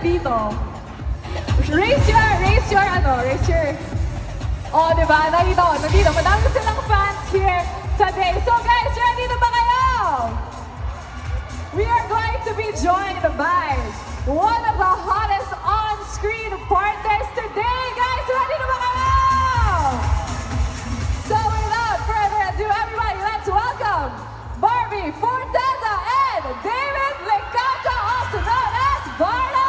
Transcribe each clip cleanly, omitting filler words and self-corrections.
dito? Raise your... Oh, diba? Nakita ko, nandito. Madami silang fans here today. So guys, ready na ba kayo? We are going to be joined by one of the hottest on-screen partners today. Guys, ready na ba kayo? So without further ado, everybody, let's welcome Barbie Forteza and David Licata, also known as Barna!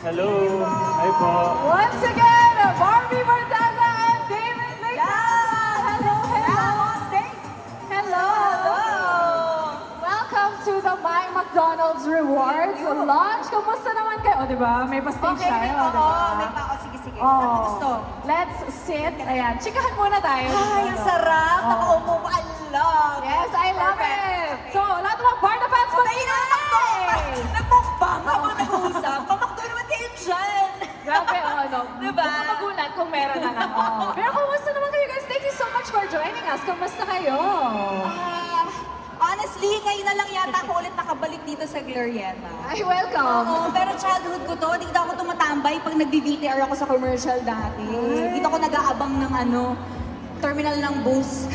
Hello. Hi po. Once again, Barbie Forteza and David Licata. Hello. Hello. Welcome to the My McDonald's Rewards launch. Kumusta naman kayo? O, diba? May pa-stage tayo. Oo, Diba? may pa ako. Sige. Saan mo gusto? Let's sit. Ayan. Chikahan muna tayo. Ay, ang sarap. Oo. Nakaupo pa. I love. Yes, I love it. So, lahat ng mga Barna fans, Kayo na mag-ingay! nagmukbang habang nag-uusap. Pamakdo naman kayo dyan. Grabe, ano, Diba? magulat kung meron na lang. Pero kumusta naman kayo guys? Thank you so much for joining us. Kumusta kayo? Honestly, ngayon na lang yata ako ulit nakabalik dito sa Glorieta. Ay, welcome. Oo, pero childhood ko to. Dito ako tumatambay pag nag-VTR ako sa commercial dati. Dito ako nag-aabang ng terminal ng bus.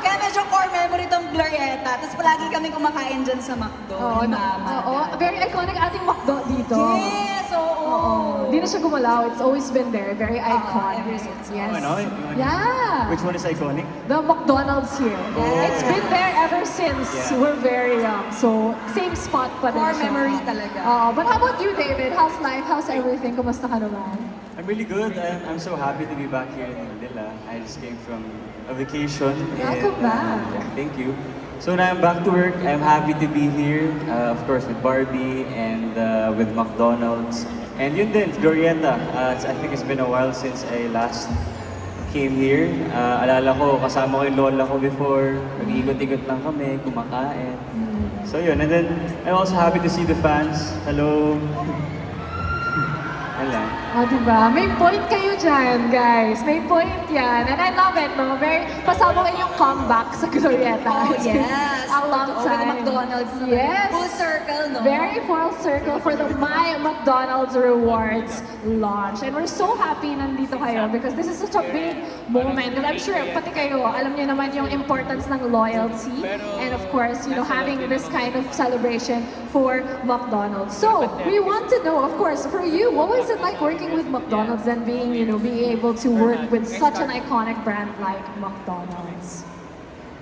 Kaya medyo core memory tong Glorieta. Tapos palagi kami kumakain dyan sa McDo. Oo, ni Mama. oo. Very iconic ating McDo dito. Yes, oo. Hindi na siya gumalaw. It's always been there. Very iconic. ever since. Yes. Oh, ano? Yeah. Which one is iconic? The McDonald's here. Yes. It's been there ever since Yeah. we're very young. So, same spot pa rin Core siya. memory talaga. But how about you, David? How's life? How's everything? Kumusta ka naman? I'm really good. I'm so happy to be back here in Manila. I just came from a vacation. Welcome back. Yeah, thank you. So now I'm back to work. I'm happy to be here, of course, with Barbie and with McDonald's. And yun din, Glorieta. I think it's been a while since I last came here. Alala ko, kasama ko yung lola ko before. Nag-iikot-ikot lang kami, kumakain. So yun, and then I'm also happy to see the fans. Hello. Hello. O, diba? May point kayo dyan, guys. May point yan. And I love it, no? Very, pasama kayo yung comeback sa Glorieta. Oh, It's been yes. A long Totoo, with time. the McDonald's. Yes. Full circle, no? Very full circle for the My McDonald's Rewards launch. And we're so happy nandito kayo because this is such a big moment. And I'm sure, pati kayo, alam niyo naman yung importance ng loyalty. And of course, you know, having this kind of celebration for McDonald's. So, we want to know, of course, for you, what was it like working with McDonald's and being, you know, being able to work with such an iconic brand like McDonald's?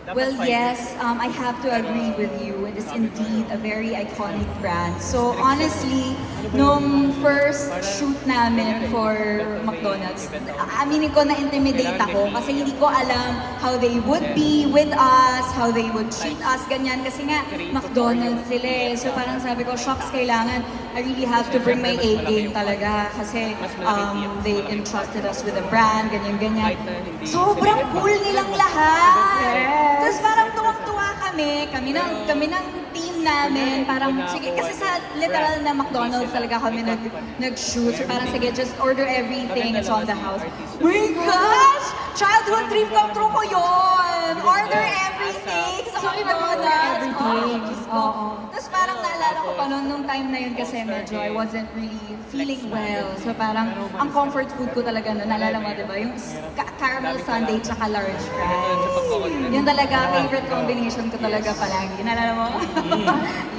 Well, yes, I have to agree with you. It is indeed a very iconic brand. So honestly, nung first shoot namin for McDonald's, aminin ko na-intimidate ako kasi hindi ko alam how they would be with us, how they would treat us, ganyan. Kasi nga, McDonald's sila eh. So parang sabi ko, shocks, kailangan, I really have to bring my A-game talaga kasi they entrusted us with a brand, ganyan-ganyan. Sobrang cool nilang lahat! Tapos parang tuwang-tuwa kami ng team namin, parang sige, kasi sa literal na McDonald's talaga kami nag-shoot. So parang sige, just order everything, it's on the house. My gosh! Childhood dream come true ko yun! Order everything sa So, McDonald's! everything. Diyos ko. Tapos parang naalala ko pa noon, nung time na yun kasi medyo I wasn't really feeling well. So parang ang comfort food ko talaga noon, naalala mo, di ba? Yung caramel sundae tsaka large fries. Yun talaga, favorite combination ko talaga palagi. Naalala mo?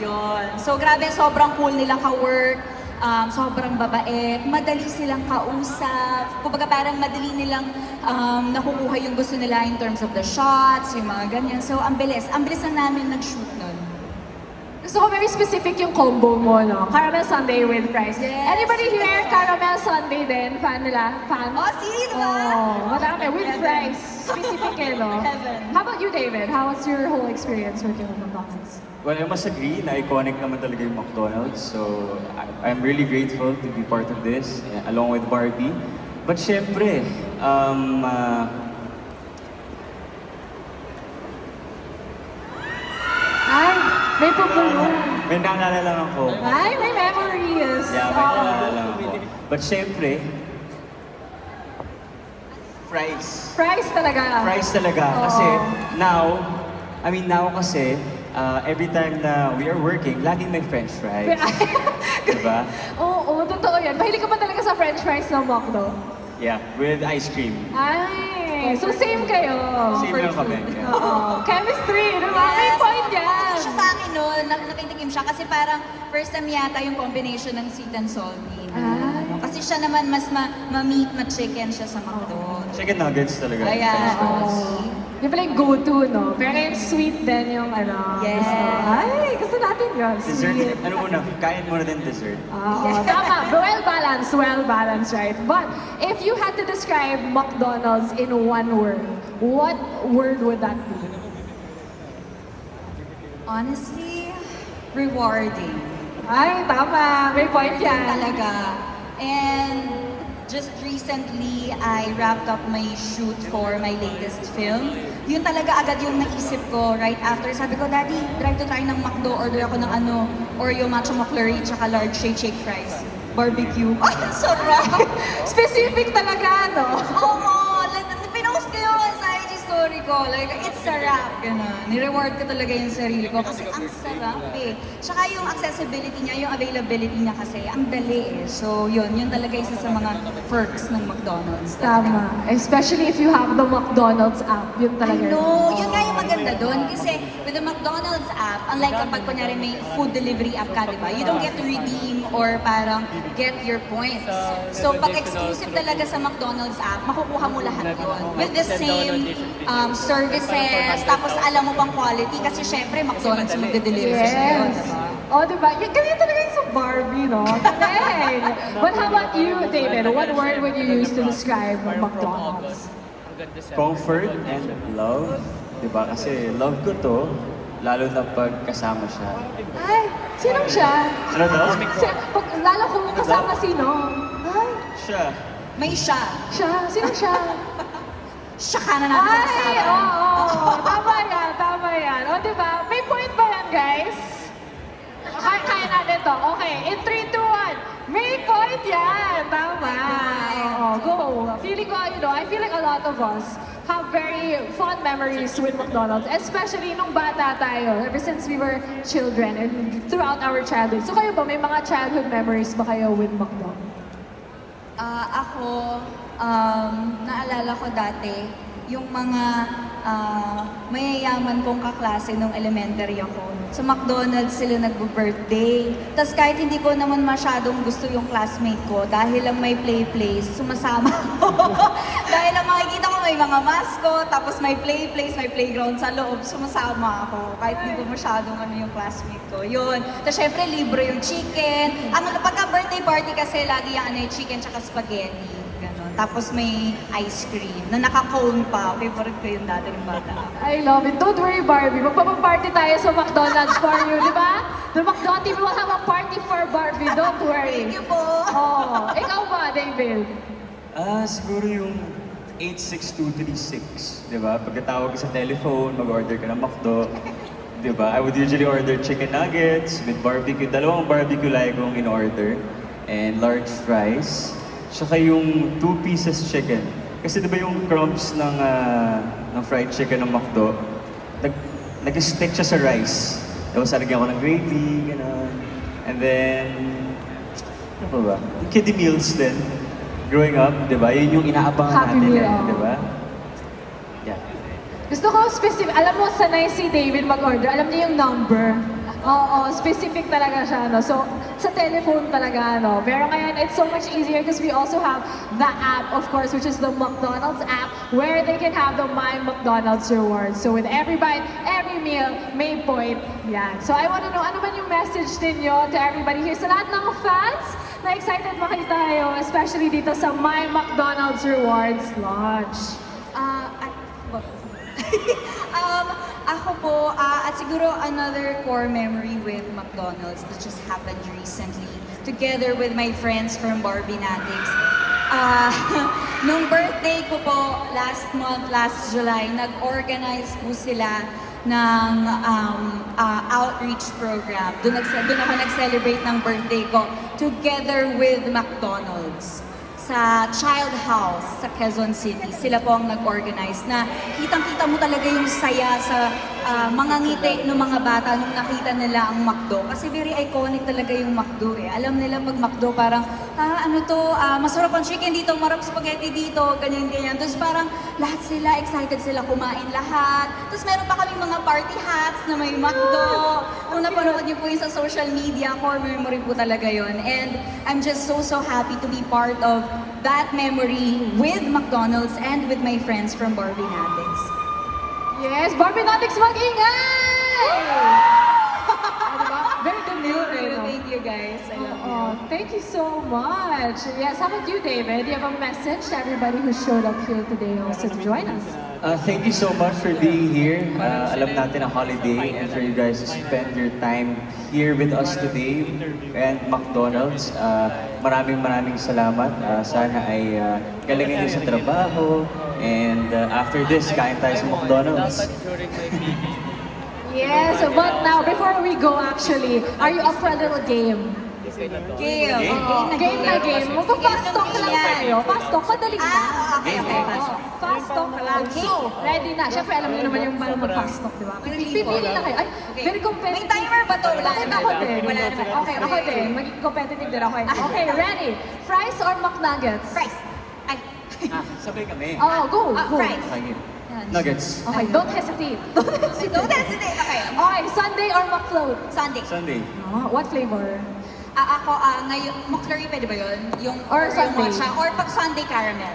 Yun. So grabe, sobrang cool nila ka-work. Sobrang babait, madali silang kausap. Kumbaga parang madali nilang nakukuha yung gusto nila in terms of the shots, yung mga ganyan. So ang bilis na namin nag-shoot nun. Gusto ko very specific yung combo mo, no? Caramel sundae with fries. Yes. Anybody here, caramel sundae din? Fan nila? Fan? Oh, see, di ba? Oh, madami. With Heaven. fries. Specific eh, no? Heaven. How about you, David? How was your whole experience working with McDonald's? Well, I must agree na iconic naman talaga yung McDonald's. So, I'm really grateful to be part of this, along with Barbie. But syempre, Ay, may pupulong. may naalala lang ako. Ay, may memories. Yeah, may naalala lang ako. But syempre, fries. Fries talaga. Fries talaga. Kasi Oo. now kasi, every time na we are working, laging may french fries. Diba? Oo, totoo yan. Mahilig ka ba talaga sa french fries ng McDo? Yeah, with ice cream. Ay, so same kayo. Same lang kami. Yeah. Oo. Chemistry, diba? May point yan. Siya sa akin noon, nakitikim siya kasi parang first time yata yung combination ng sweet and salty. Kasi siya naman mas ma-meat, ma-chicken siya sa McDo. Chicken nuggets talaga. Ayan, French fries. Yung pala yung go-to, no? Pero yung sweet din yung Yes. gusto. Ay, gusto natin yun. Dessert, Sweet. ano muna, kain muna din dessert. Oo, tama. Well balanced, right? But if you had to describe McDonald's in one word, what word would that be? Honestly, rewarding. Ay, tama. May point Yun yan. talaga. And just recently, I wrapped up my shoot for my latest film. Yun talaga agad yung naisip ko right after. Sabi ko, Daddy, drive to try ng McDo, order ako ng Oreo Matcha McFlurry, tsaka large shake fries. Barbecue. Ay, sarap! Specific talaga, no? Oo, pinost ko yun sa IG story ko. Like, it's sarap. Ganun. Ni-reward ko talaga yung sarili ko kasi ang sarap eh. Tsaka yung accessibility niya, yung availability niya kasi, ang dali eh. So, yun talaga isa sa mga perks ng McDonald's. Tama. Especially if you have the McDonald's app. Yun I talaga. know, yun nga yung maganda doon. Kasi with the McDonald's app, unlike kapag kunyari may food delivery app ka, di ba? You don't get to redeem or parang get your points. So pag exclusive talaga sa McDonald's app, makukuha mo lahat yun. With the same services, tapos alam mo pang quality kasi syempre McDonald's yung magde-deliver sa iyo, Yes. diba? Oh, diba? Yan ganyan talaga yung sa Barbie, no? Galing! But how about you, David? What word would you use to describe McDonald's? Comfort and love. Diba? Kasi love ko to. lalo na pag kasama siya. Ay, sinong siya? Ano daw? Lalo kung kasama sino? Ay, Siya. May siya. siya. Sino siya? Siya ka na natin Ay, kasama. oo. Tama yan, tama yan. O, diba? May point ba yan, guys? Kaya natin to. Okay, in 3, 2, 1. May point yan. Tama. Oo, go. Feeling ko, I feel like a lot of us have very fond memories with McDonald's, especially nung bata tayo, ever since we were children and throughout our childhood. So kayo ba, may mga childhood memories ba kayo with McDonald's? Ako, naalala ko dati, yung mga mayayaman kong kaklase nung elementary ako. Sa McDonald's sila nagbo-birthday. Tapos kahit hindi ko naman masyadong gusto yung classmate ko, dahil lang may play-place, sumasama ako. Dahil lang makikita ko may mga mascot, tapos may play-place, may playground sa loob, sumasama ako. Kahit hindi ko masyadong yung classmate ko. Yun. Tapos syempre, libre yung chicken. Pagka-birthday party kasi, lagi yung chicken tsaka spaghetti. Ganon. Tapos may ice cream na naka-cone pa. Favorite ko yung dati ng bata. I love it. Don't worry, Barbie. Magpapaparty tayo sa McDonald's for you, di ba? The McDonald's team will have a party for Barbie. Don't worry. Thank you po! Oh, ikaw ba, David? Siguro yung 86236, di ba? Pagkatawag ka sa telephone, mag-order ka ng McDo, di ba? I would usually order chicken nuggets with barbecue. Dalawang barbecue like kong in-order. And large fries. Tsaka yung 2 pieces chicken. Kasi di ba yung crumbs ng fried chicken ng McDo, nag-stick siya sa rice. Tapos salagyan ko ng gravy, gano'n. And then, ano pa ba? Yung kiddie meals din. Growing up, di ba? Yun yung inaabangan Happy natin, Meal, di ba? Yeah. Gusto ko specific. Alam mo, sanay si David mag-order. Alam niya yung number. Oo, specific talaga siya, no? So, sa telephone talaga, no? Pero ngayon, it's so much easier because we also have the app, of course, which is the McDonald's app, where they can have the My McDonald's rewards. So, with every bite, every meal, may point. Yan. So, I want to know, ano man yung message ninyo to everybody here? Sa lahat ng fans, na excited makita tayo, especially dito sa My McDonald's Rewards launch. Ako po, at siguro another core memory with McDonald's that just happened recently, together with my friends from Barbie Natics. Nung birthday ko po, last month, last July, nag-organize po sila ng outreach program. Doon ako nag-celebrate ng birthday ko together with McDonald's sa Child House sa Quezon City. Sila po ang nag-organize na kitang-kita mo talaga yung saya sa mga ngiti ng mga bata nung nakita nila ang McDo. Kasi very iconic talaga yung McDo eh. Alam nila mag-McDo parang, masarap ang chicken dito, marap spaghetti dito, ganyan-ganyan. Tapos parang lahat sila, excited sila kumain lahat. Tapos meron pa kaming mga party hats na may McDo. Kung napanood niyo po yung sa social media, core memory po talaga yon. And I'm just so happy to be part of that memory with McDonald's and with my friends from Barbie Natics. Yes, Barbie Natics, mag-ingay! Diba? Very demure, no? Thank you guys. I love you. Oh, thank you so much. Yes, how about you, David? Do you have a message to everybody who showed up here today also to join us? Thank you so much for being here. Alam natin ang holiday and for you guys to spend your time here with us today and McDonald's. Maraming salamat. Sana ay galingan niyo sa trabaho and after this, kain tayo sa McDonald's. Yes, but now, before we go actually, are you up for a little game? Game. Game na game. Magpa-fast talk lang tayo. Fast talk, madali na. Okay. Fast talk lang. So, ready na. Siyempre, alam niyo naman yung paano mag-fast talk, di ba? Pipili na kayo. Ay, very competitive. May timer ba to? Wala Bakit naman. ako din? Wala naman. Okay, ako din. Maging competitive din ako. Okay, ready? Fries or McNuggets? Fries. Ay. Sabay kami. Oh, go. Fries. Sige. Nuggets. Okay, don't hesitate. Don't hesitate. Okay. Okay, Sunday or McFloat? Sunday. Sunday. Oh, what flavor? Ako, ngayon, McFlurry pwede ba yun? Yung Or yung Sunday. matcha. Or pag Sunday caramel.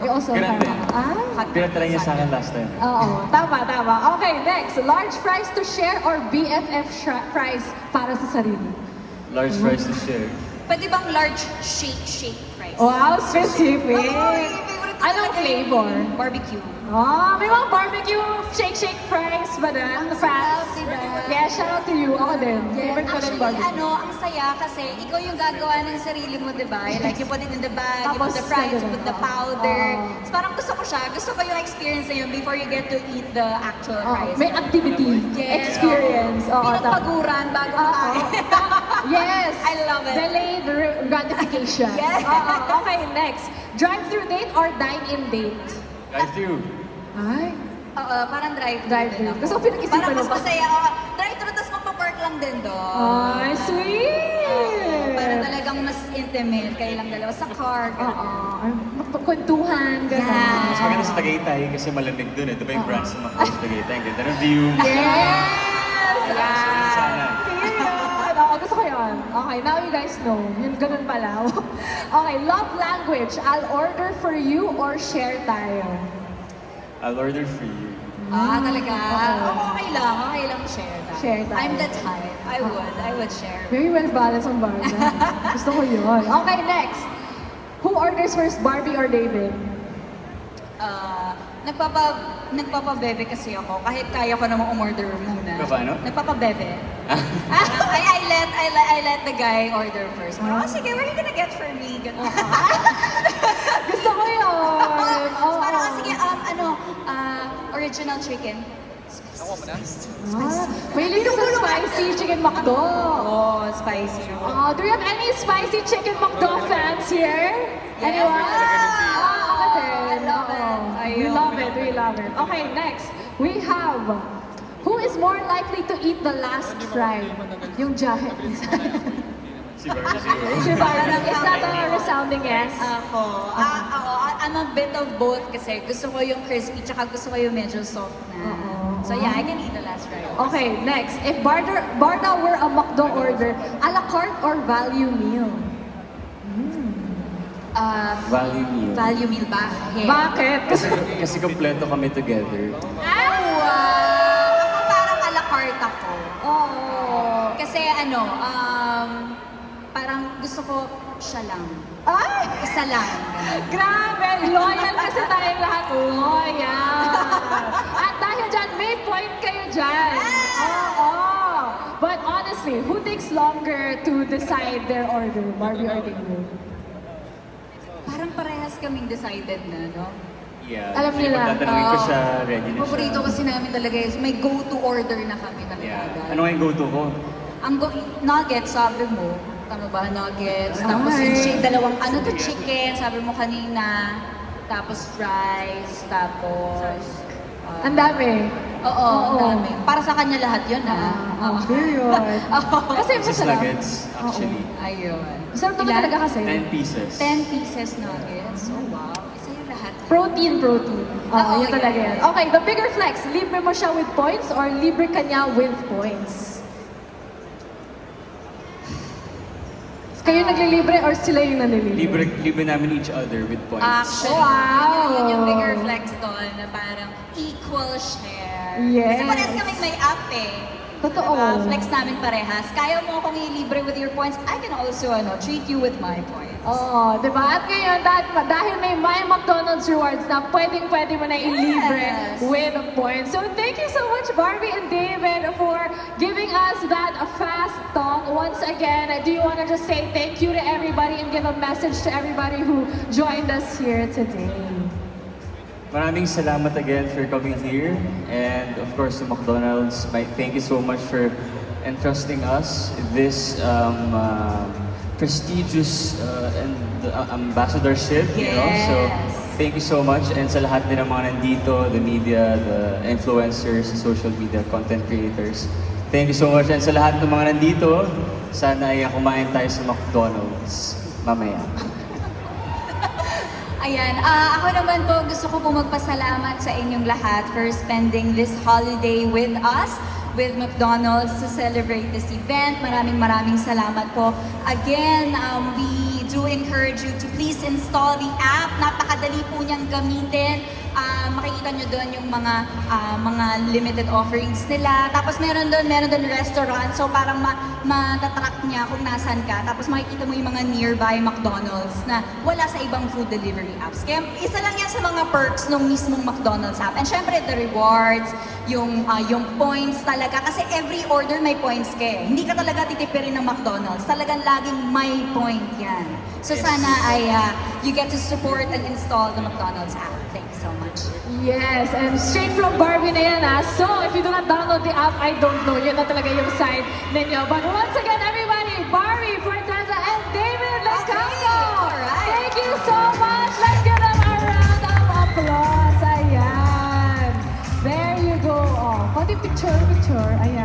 Also, Grabe. Pinatry niya sa akin last time. Oo, tama. Okay, next. Large fries to share or BFF fries para sa sarili? Large fries to share. Pwede bang large shake fries? Wow, specific. Ay, favorite ko Anong flavor? Barbecue. Oh, may mga barbecue shake fries ba na? Ang Fries? sarap, diba? Yeah, shout out to you. Ako din. Yes, Favorite ko din actually, barbecue. ang saya kasi ikaw yung gagawa ng sarili mo, di ba? Like, you put it in the bag, you put the Tapos, fries, you ganun. put the powder. Oo. So, parang gusto ko siya. Gusto ko yung experience na yun before you get to eat the actual Oh, fries. may activity, Yes. experience. Oo, Pinagpaguran bago Oo. makain. Yes! I love it. Delayed gratification. Yes. Oo, okay, next. Drive-through date or dine-in date? Drive-through. Ay, Oo, parang drive-thru. Drive-thru. din ako. Gusto ko pinag-isipan Parang mas mo ba? masaya. Drive-thru, tapos magpa-park lang din doon. ay, sweet! Para talagang mas intimate. Kayo lang dalawa sa car. ganun. Oo, ay, magpagkwentuhan, gano'n. Yeah. Mas maganda sa Tagaytay kasi malamig dun eh. Di ba yung Oo. branch ng McDo sa Tagaytay? Ang ganda ng view. Yes! Yeah. Sana. Period! Oo, gusto ko yun. Okay, now you guys know. Yun, ganun pala. Okay, love language. I'll order for you or share tayo. I'll order for you. Talaga? Oo. Okay lang share that. Share that. I'm the type. I would share. Very well balanced ang Barbie. Gusto ko yun. Okay, next. Who orders first, Barbie or David? Nagpapabebe kasi ako. Kahit kaya ko namang umorder muna. Paano? Nagpapabebe. I let the guy order first. Parang, sige, what are you gonna get for me? Ganun. Gusto ko yun. Tapos parang, sige, original chicken. Mahilig ka sa spicy chicken McDo. Oh, spicy. Do you have any spicy chicken McDo fans here? Yes. Anyone? Ako din. I love it. We love it. We love it. Okay, next. We have, who is more likely to eat the last fry? Yung jahe. Si Barbie siguro. Si Barbie. Is that a resounding yes? Ako, I'm a bit of both kasi gusto ko yung crispy tsaka gusto ko yung medyo soft na. So yeah, I can eat the last fry. Okay, next. If Barda were a McDo order, a la carte or value meal? Value meal. Value meal bakit? Bakit? Kasi kompleto kami together. Ako parang a la carte ako. Oh. Kasi parang gusto ko siya lang. Ay! Isa lang. Grabe! Loyal kasi tayong lahat. Loyal! At dahil dyan, may point kayo dyan. Oo. But honestly, who takes longer to decide their order? Barbie or David? Parang parehas kaming decided na, no? Yeah. Alam Actually, nila. pagtatanungin ko siya, ready na siya. Paborito kasi namin talaga is may go-to order na kami talaga. Yeah. Ano nga yung go-to ko? Ang nuggets, sabi mo. Tama ba? Nuggets. Tapos Ay. yung dalawang, chicken, sabi mo kanina. Tapos fries. Tapos... Ang dami. Oo, ang dami. Para sa kanya lahat yun, Period. Kasi Six masarap. nuggets, actually. Ayun. Masarap naman Ilan? talaga kasi. 10 pieces. 10 pieces nuggets. Oh, wow. Isa yung lahat. Protein. Oo, Oo, yun talaga yeah. yan. Okay, the bigger flex. Libre mo siya with points or libre ka niya with points? Kayo naglilibre or sila yung nanilibre? Libre namin each other with points. Actually, Wow. yun yung bigger flex doon na parang equal share. Yes. Kasi parehas kaming may app eh. Totoo. Diba? Flex namin parehas. Kaya mo akong ilibre with your points, I can also treat you with my points. Oo, di ba? At ngayon, dahil may My McDonald's rewards na pwedeng-pwede mo na ilibre Yes. with points. So thank you so much, Barbie and David, for giving us that fast talk. Once again, do you want to just say thank you to everybody and give a message to everybody who joined us here today? Maraming salamat again for coming here. And of course, to McDonald's, thank you so much for entrusting us this prestigious ambassadorship. You know? So, thank you so much. And sa lahat din ng mga nandito, the media, the influencers, social media content creators. Thank you so much. And sa lahat ng mga nandito, sana ay kumain tayo sa McDonald's mamaya. Ayan, ako naman po gusto ko po magpasalamat sa inyong lahat for spending this holiday with us, with McDonald's to celebrate this event. Maraming salamat po. Again, we do encourage you to please install the app. Napakadali po niyang gamitin. makikita nyo doon yung mga limited offerings nila. Tapos meron doon restaurant. So parang matatrack niya kung nasan ka. Tapos makikita mo yung mga nearby McDonald's na wala sa ibang food delivery apps. Kaya isa lang yan sa mga perks ng mismong McDonald's app. And syempre, the rewards, yung points talaga. Kasi every order may points ka eh. Hindi ka talaga titipirin ng McDonald's. Talagang laging may point yan. So sana ay you get to support and install the McDonald's app. Thank you so much. Yes, and straight from Barbie na yan So, if you do not download the app, I don't know. Yun na talaga yung side ninyo. But once again, everybody, Barbie, Fortanza, and David Lecano! alright. Thank you so much! Let's give them a round of applause. Ayan. There you go. Oh, konti picture. Ayan.